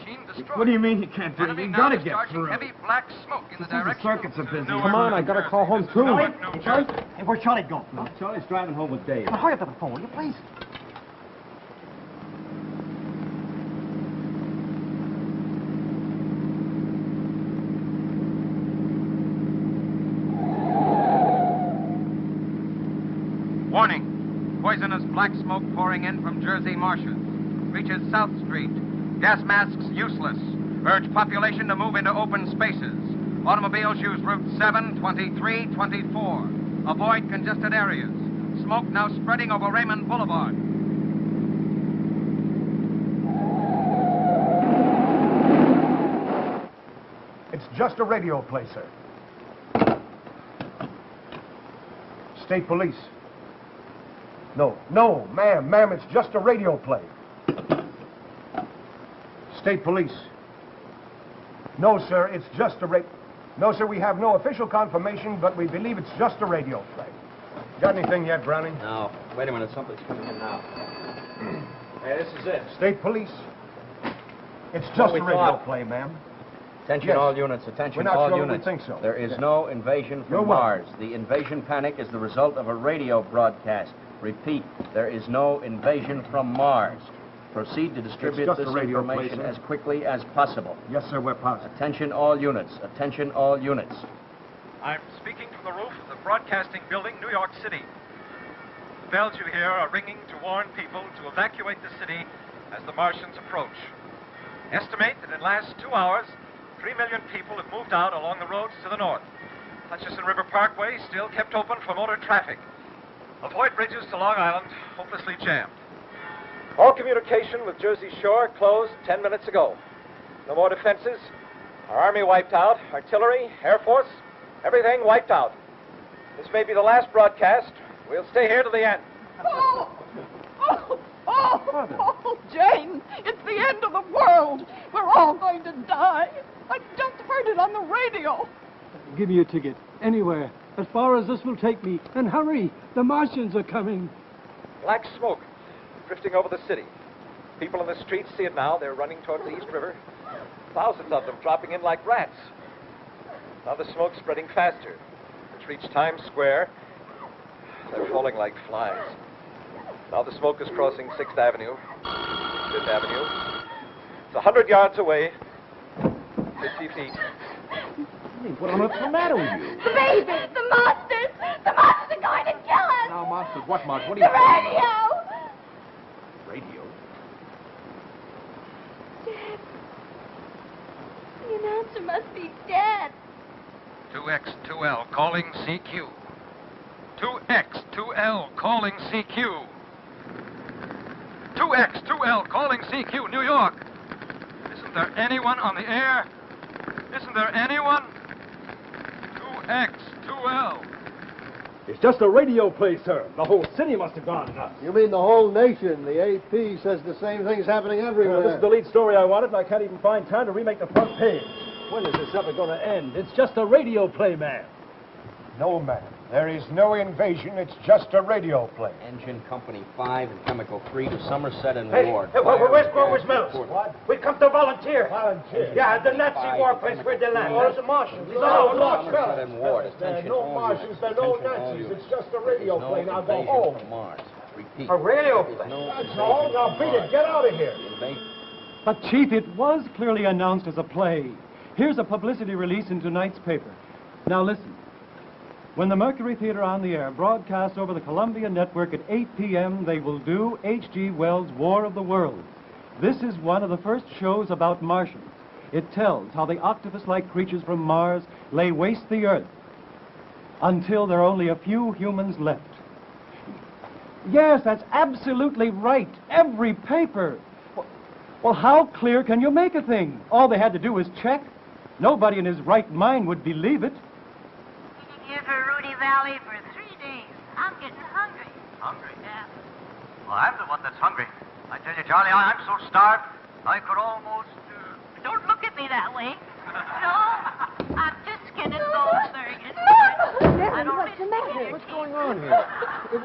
What do you mean you can't do it? You gotta get through. Heavy black smoke in the direction. Circuits are busy. Come on, I gotta call home too. Charlie? Charlie? Hey, where's Charlie going? Charlie's driving home with Dave. Hurry up to the phone, will you please? Warning. Poisonous black smoke pouring in from Jersey marshes. Reaches South Street. Gas masks useless. Urge population to move into open spaces. Automobiles use Route 7, 23, 24. Avoid congested areas. Smoke now spreading over Raymond Boulevard. It's just a radio play, sir. State police. No, ma'am, it's just a radio play. State police. No, sir, it's just a No, sir, we have no official confirmation, but we believe it's just a radio play. Got anything yet, Browning? No. Wait a minute. Somebody's coming in now. Hey, this is it. State police. It's What just we a radio thought. play, ma'am. Attention Yes. all units. Attention We're not all sure units. we think so. There is Yeah. no invasion You're from welcome. Mars. The invasion panic is the result of a radio broadcast. Repeat, there is no invasion from Mars. Proceed to distribute just this a radio play, information sir. as quickly as possible. Yes, sir, we're positive. Attention all units. Attention all units. I'm speaking from the roof of the broadcasting building, New York City. The bells you hear are ringing to warn people to evacuate the city as the Martians approach. Estimate that in the last 2 hours, 3 million people have moved out along the roads to the north. Hutchison River Parkway still kept open for motor traffic. Avoid bridges to Long Island, hopelessly jammed. All communication with Jersey Shore closed 10 minutes ago. No more defenses. Our Army wiped out. Artillery, Air Force, everything wiped out. This may be the last broadcast. We'll stay here to the end. Oh, Jane, it's the end of the world. We're all going to die. I just heard it on the radio. Give me a ticket. Anywhere. As far as this will take me. And hurry. The Martians are coming. Black smoke drifting over the city. People in the streets see it now. They're running towards the East River. Thousands of them dropping in like rats. Now the smoke's spreading faster. It's reached Times Square. They're falling like flies. Now the smoke is crossing 6th Avenue, 5th Avenue. It's 100 yards away, 50 feet. What on earth's the matter with you? The baby! The monsters! The monsters are going to kill us! Now, monsters, what monsters? What are you The radio! Radio? Dead. The announcer must be dead. 2X2L calling CQ. 2X2L calling CQ. 2X2L calling CQ, New York. Isn't there anyone on the air? Isn't there anyone? 2X2L. It's just a radio play, sir. The whole city must have gone nuts. You mean the whole nation? The AP says the same thing's happening everywhere. This is the lead story I wanted, and I can't even find time to remake the front page. When is this ever going to end? It's just a radio play, man. No, man. There is no invasion. It's just a radio play. Engine Company 5 and Chemical 3 to Somerset and Hey, Ward. where's Grover's Mills? What? We come to volunteer. Volunteer? Yeah, the Nazi war place where they land. Oh, it's the Martians. No, Somerset and Ward. There are Attention no all Martians. units. There are no Attention all Nazis. units. It's just a radio There's play. no Now go invasion home. from Mars. Repeat. A radio There's play. no That's all. Now beat it. Get out of here. But, Chief, it was clearly announced as a play. Here's a publicity release in tonight's paper. Now, listen. When the Mercury Theater on the Air broadcasts over the Columbia Network at 8 p.m., they will do H.G. Wells' War of the Worlds. This is one of the first shows about Martians. It tells how the octopus-like creatures from Mars lay waste the Earth until there are only a few humans left. Yes, that's absolutely right. Every paper. Well, how clear can you make a thing? All they had to do was check. Nobody in his right mind would believe it. Here for Rudy Valley for 3 days. I'm getting hungry. Hungry? Yeah. Well, I'm the one that's hungry. I tell you, Charlie, I'm so starved, I could almost... Don't look at me that way. No, I'm just getting bones, Bergin. I don't What's the matter? What's going on here?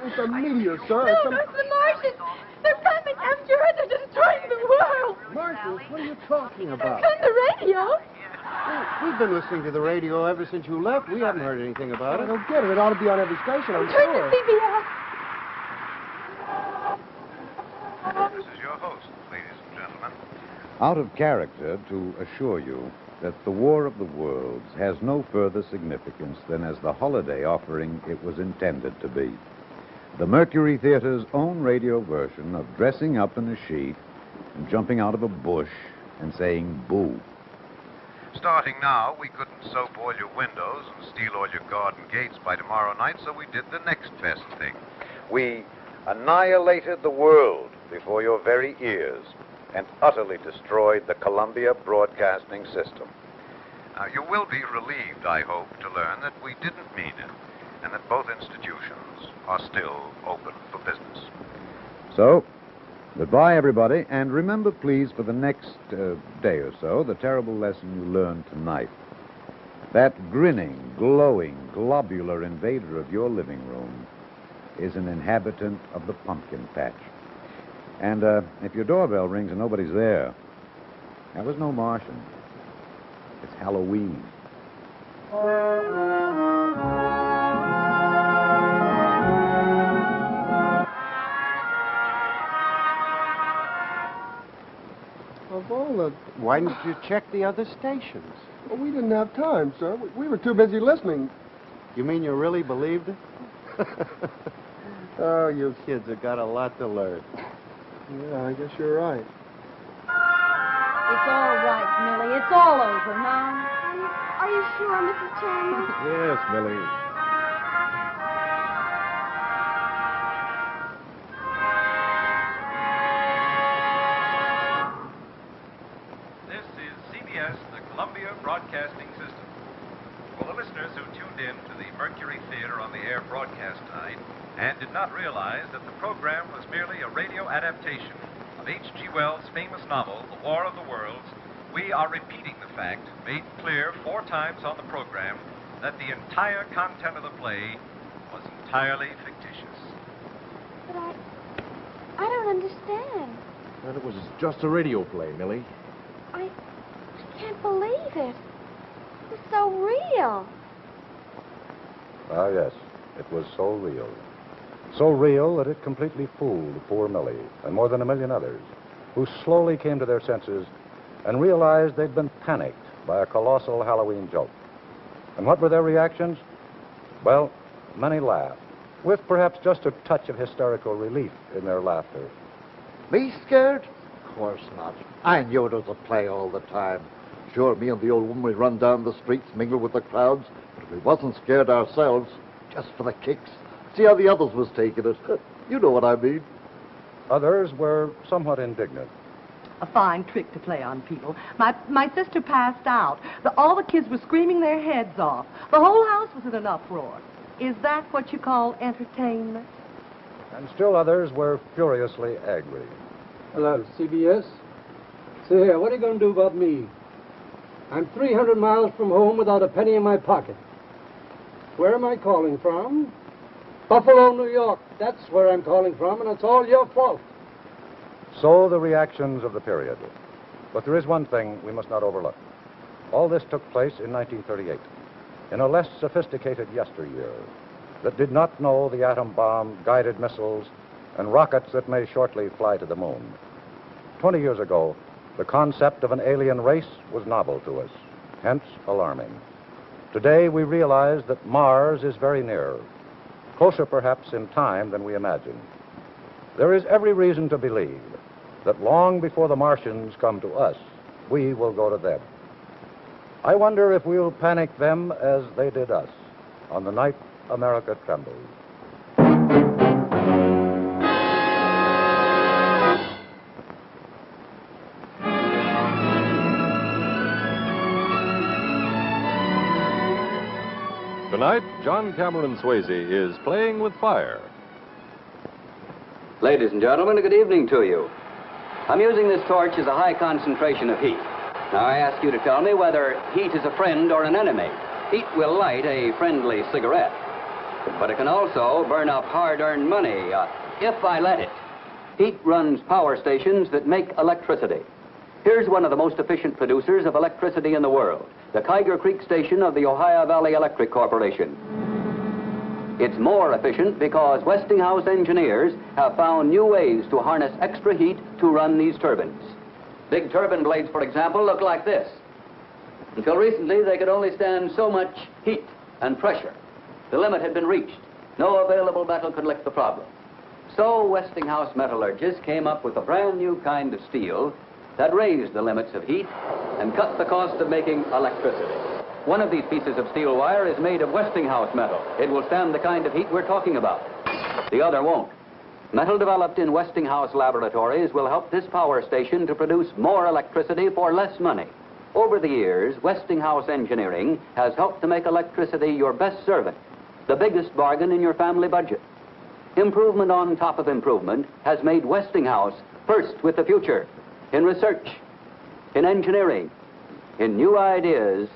It's a meteor, sir. No, it's the Martians. They're coming after us. They're destroying the world. Martians? What are you talking about? It's on the radio. We've been listening to the radio ever since you left. We haven't heard anything about it. I don't get it. It ought to be on every station, I'm Turn sure. to CBS. This is your host, ladies and gentlemen. Out of character to assure you that the War of the Worlds has no further significance than as the holiday offering it was intended to be. The Mercury Theater's own radio version of dressing up in a sheet and jumping out of a bush and saying boo. Starting now, we couldn't soap all your windows and steal all your garden gates by tomorrow night, so we did the next best thing. We annihilated the world before your very ears and utterly destroyed the Columbia Broadcasting System. Now, you will be relieved, I hope, to learn that we didn't mean it, and that both institutions are still open for business. So, goodbye, everybody, and remember, please, for the next day or so, the terrible lesson you learned tonight. That grinning, glowing, globular invader of your living room is an inhabitant of the pumpkin patch. And if your doorbell rings and nobody's there, that was no Martian. It's Halloween. Of all the... Why didn't you check the other stations? Well, we didn't have time, sir. We were too busy listening. You mean you really believed it? Oh, you kids have got a lot to learn. Yeah, I guess you're right. It's all right, Millie. It's all over now. Are you sure, Mrs. Chandler? Yes, Millie. This is CBS, the Columbia Broadcasting System. For the listeners who tuned in to the Mercury Theater on the air broadcast tonight and did not realize that the program was merely a radio adaptation of H.G. Wells' famous novel, The War of the Worlds, we are repeating the fact, made clear 4 times on the program, that the entire content of the play was entirely fictitious. But I don't understand. And it was just a radio play, Millie. I can't believe it. It was so real. Ah, yes, it was so real. So real that it completely fooled poor Millie and more than 1 million others who slowly came to their senses and realized they'd been panicked by a colossal Halloween joke. And what were their reactions? Well, many laughed, with perhaps just a touch of hysterical relief in their laughter. Me scared? Of course not. I knew it was a play all the time. Sure, me and the old woman, we run down the streets, mingle with the crowds, but we wasn't scared ourselves, just for the kicks. See how the others was taking it. You know what I mean. Others were somewhat indignant. A fine trick to play on people. My sister passed out. All the kids were screaming their heads off. The whole house was in an uproar. Is that what you call entertainment? And still others were furiously angry. Hello, CBS. See here, what are you going to do about me? I'm 300 miles from home without a penny in my pocket. Where am I calling from? Buffalo, New York. That's where I'm calling from, and it's all your fault. So the reactions of the period. But there is one thing we must not overlook. All this took place in 1938, in a less sophisticated yesteryear that did not know the atom bomb, guided missiles, and rockets that may shortly fly to the moon. 20 years ago, the concept of an alien race was novel to us, hence alarming. Today, we realize that Mars is very near, closer perhaps in time than we imagine. There is every reason to believe that long before the Martians come to us, we will go to them. I wonder if we'll panic them as they did us on the night America trembled. Tonight, John Cameron Swazee is playing with fire. Ladies and gentlemen, good evening to you. I'm using this torch as a high concentration of heat. Now I ask you to tell me whether heat is a friend or an enemy. Heat will light a friendly cigarette, but it can also burn up hard-earned money if I let it. Heat runs power stations that make electricity. Here's one of the most efficient producers of electricity in the world, the Kiger Creek Station of the Ohio Valley Electric Corporation. It's more efficient because Westinghouse engineers have found new ways to harness extra heat to run these turbines. Big turbine blades, for example, look like this. Until recently, they could only stand so much heat and pressure. The limit had been reached. No available metal could lift the problem. So Westinghouse metallurgists came up with a brand new kind of steel that raised the limits of heat and cut the cost of making electricity. One of these pieces of steel wire is made of Westinghouse metal. It will stand the kind of heat we're talking about. The other won't. Metal developed in Westinghouse laboratories will help this power station to produce more electricity for less money. Over the years, Westinghouse engineering has helped to make electricity your best servant, the biggest bargain in your family budget. Improvement on top of improvement has made Westinghouse first with the future, in research, in engineering, in new ideas.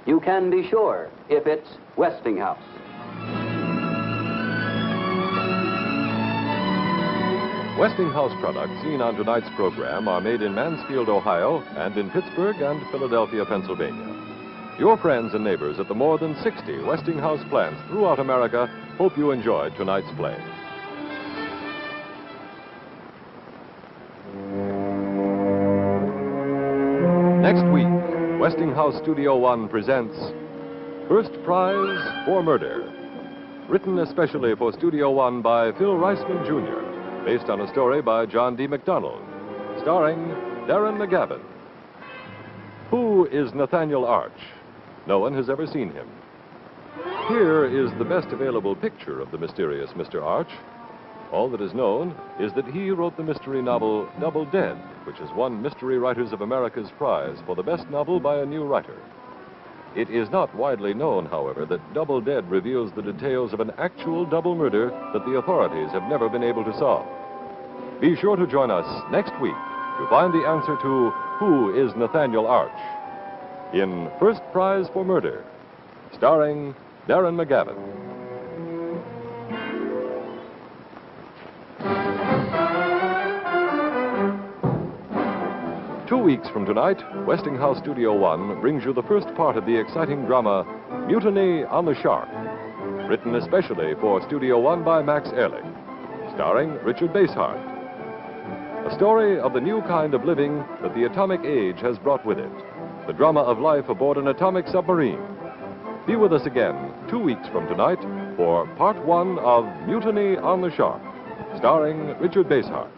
You can be sure if it's Westinghouse. Westinghouse products seen on tonight's program are made in Mansfield, Ohio, and in Pittsburgh and Philadelphia, Pennsylvania. Your friends and neighbors at the more than 60 Westinghouse plants throughout America hope you enjoyed tonight's play. Next week, Westinghouse Studio One presents First Prize for Murder. Written especially for Studio One by Phil Reisman, Jr., based on a story by John D. MacDonald, starring Darren McGavin. Who is Nathaniel Arch? No one has ever seen him. Here is the best available picture of the mysterious Mr. Arch. All that is known is that he wrote the mystery novel Double Dead, which has won Mystery Writers of America's prize for the best novel by a new writer. It is not widely known, however, that Double Dead reveals the details of an actual double murder that the authorities have never been able to solve. Be sure to join us next week to find the answer to Who is Nathaniel Arch? In First Prize for Murder, starring Darren McGavin. 2 weeks from tonight, Westinghouse Studio One brings you the first part of the exciting drama, Mutiny on the Shark, written especially for Studio One by Max Ehrlich, starring Richard Basehart. A story of the new kind of living that the atomic age has brought with it, the drama of life aboard an atomic submarine. Be with us again 2 weeks from tonight for Part 1 of Mutiny on the Shark, starring Richard Basehart.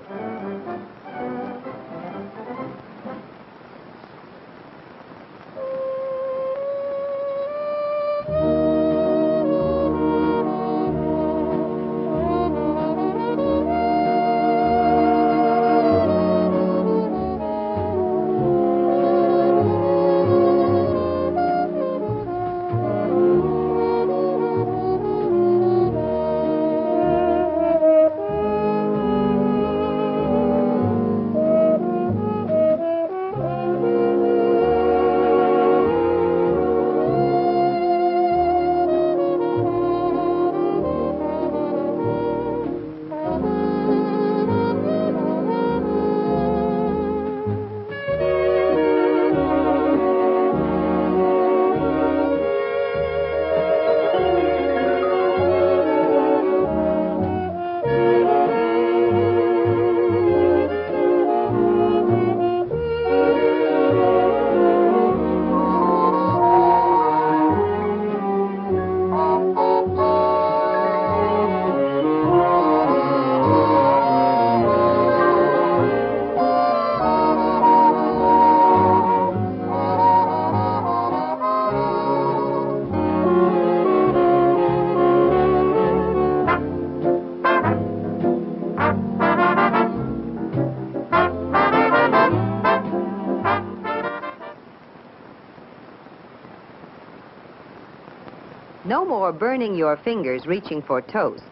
No more burning your fingers reaching for toast.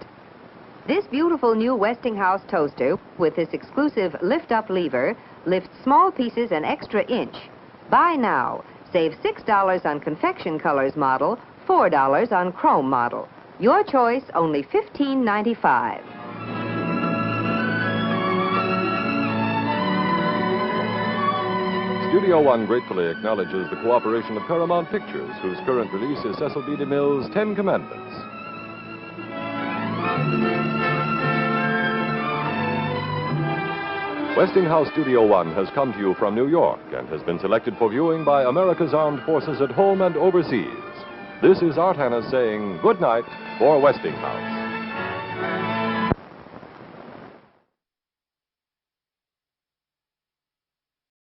This beautiful new Westinghouse toaster with this exclusive lift-up lever lifts small pieces an extra inch. Buy now. Save $6 on confection colors model, $4 on chrome model. Your choice, only $15.95. Studio One gratefully acknowledges the cooperation of Paramount Pictures, whose current release is Cecil B. DeMille's 10 Commandments. Westinghouse Studio One has come to you from New York and has been selected for viewing by America's armed forces at home and overseas. This is Art Hannes saying good night for Westinghouse.